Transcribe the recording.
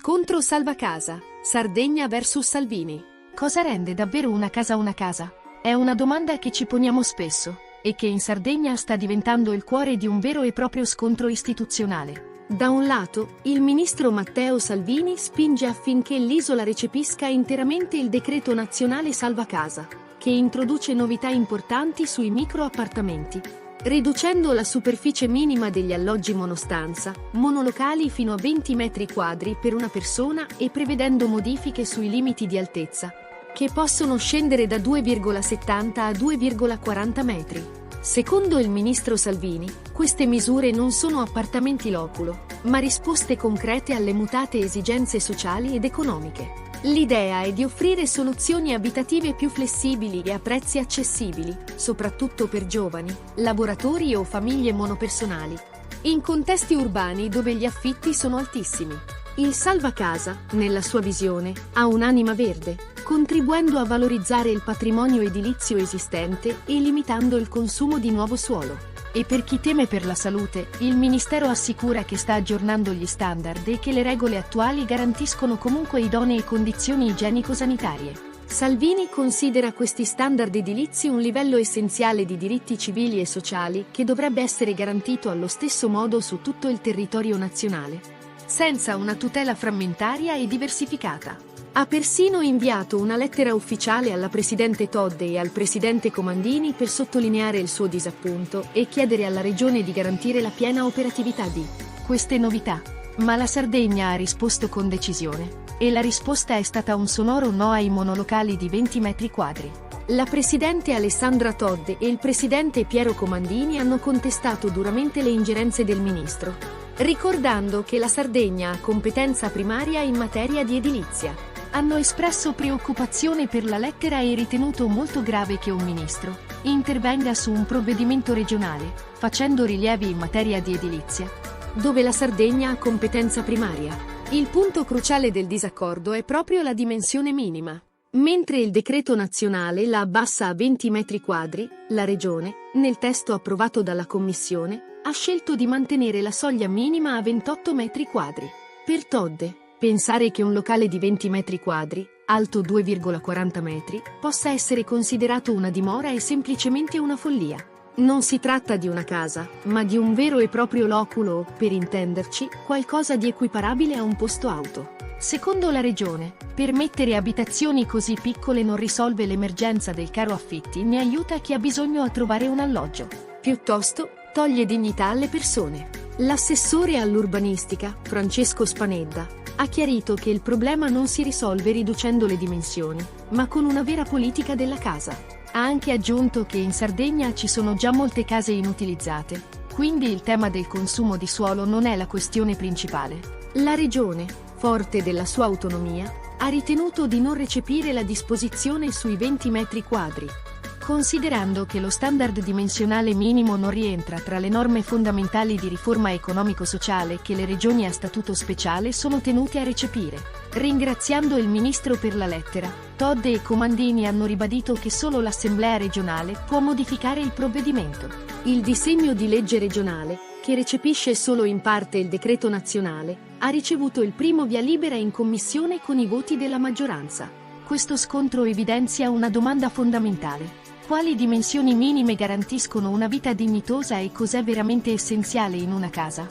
Scontro salva casa, Sardegna vs Salvini. Cosa rende davvero una casa una casa? È una domanda che ci poniamo spesso, e che in Sardegna sta diventando il cuore di un vero e proprio scontro istituzionale. Da un lato, il ministro Matteo Salvini spinge affinché l'isola recepisca interamente il decreto nazionale salva casa, che introduce novità importanti sui microappartamenti, riducendo la superficie minima degli alloggi monostanza, monolocali fino a 20 metri quadri per una persona e prevedendo modifiche sui limiti di altezza, che possono scendere da 2,70 a 2,40 metri. Secondo il ministro Salvini, queste misure non sono appartamenti loculo, ma risposte concrete alle mutate esigenze sociali ed economiche. L'idea è di offrire soluzioni abitative più flessibili e a prezzi accessibili, soprattutto per giovani, lavoratori o famiglie monopersonali, in contesti urbani dove gli affitti sono altissimi. Il salva casa, nella sua visione, ha un'anima verde, contribuendo a valorizzare il patrimonio edilizio esistente e limitando il consumo di nuovo suolo. E per chi teme per la salute, il Ministero assicura che sta aggiornando gli standard e che le regole attuali garantiscono comunque idonee condizioni igienico-sanitarie. Salvini considera questi standard edilizi un livello essenziale di diritti civili e sociali che dovrebbe essere garantito allo stesso modo su tutto il territorio nazionale, senza una tutela frammentaria e diversificata. Ha persino inviato una lettera ufficiale alla Presidente Todde e al Presidente Comandini per sottolineare il suo disappunto e chiedere alla Regione di garantire la piena operatività di queste novità. Ma la Sardegna ha risposto con decisione, e la risposta è stata un sonoro no ai monolocali di 20 metri quadri. La Presidente Alessandra Todde e il Presidente Piero Comandini hanno contestato duramente le ingerenze del Ministro, ricordando che la Sardegna ha competenza primaria in materia di edilizia. Hanno espresso preoccupazione per la lettera e ritenuto molto grave che un ministro intervenga su un provvedimento regionale, facendo rilievi in materia di edilizia, dove la Sardegna ha competenza primaria. Il punto cruciale del disaccordo è proprio la dimensione minima. Mentre il decreto nazionale la abbassa a 20 metri quadri, la Regione, nel testo approvato dalla Commissione, ha scelto di mantenere la soglia minima a 28 metri quadri. Per Todde, pensare che un locale di 20 metri quadri, alto 2,40 metri, possa essere considerato una dimora è semplicemente una follia. Non si tratta di una casa, ma di un vero e proprio loculo, per intenderci, qualcosa di equiparabile a un posto auto. Secondo la Regione, permettere abitazioni così piccole non risolve l'emergenza del caro affitti né aiuta chi ha bisogno a trovare un alloggio. Piuttosto, toglie dignità alle persone. L'assessore all'urbanistica, Francesco Spanedda, ha chiarito che il problema non si risolve riducendo le dimensioni, ma con una vera politica della casa. Ha anche aggiunto che in Sardegna ci sono già molte case inutilizzate, quindi il tema del consumo di suolo non è la questione principale. La Regione, forte della sua autonomia, ha ritenuto di non recepire la disposizione sui 20 metri quadri, considerando che lo standard dimensionale minimo non rientra tra le norme fondamentali di riforma economico-sociale che le regioni a statuto speciale sono tenute a recepire. Ringraziando il Ministro per la lettera, Todde e Comandini hanno ribadito che solo l'Assemblea regionale può modificare il provvedimento. Il disegno di legge regionale, che recepisce solo in parte il decreto nazionale, ha ricevuto il primo via libera in commissione con i voti della maggioranza. Questo scontro evidenzia una domanda fondamentale. Quali dimensioni minime garantiscono una vita dignitosa e cos'è veramente essenziale in una casa?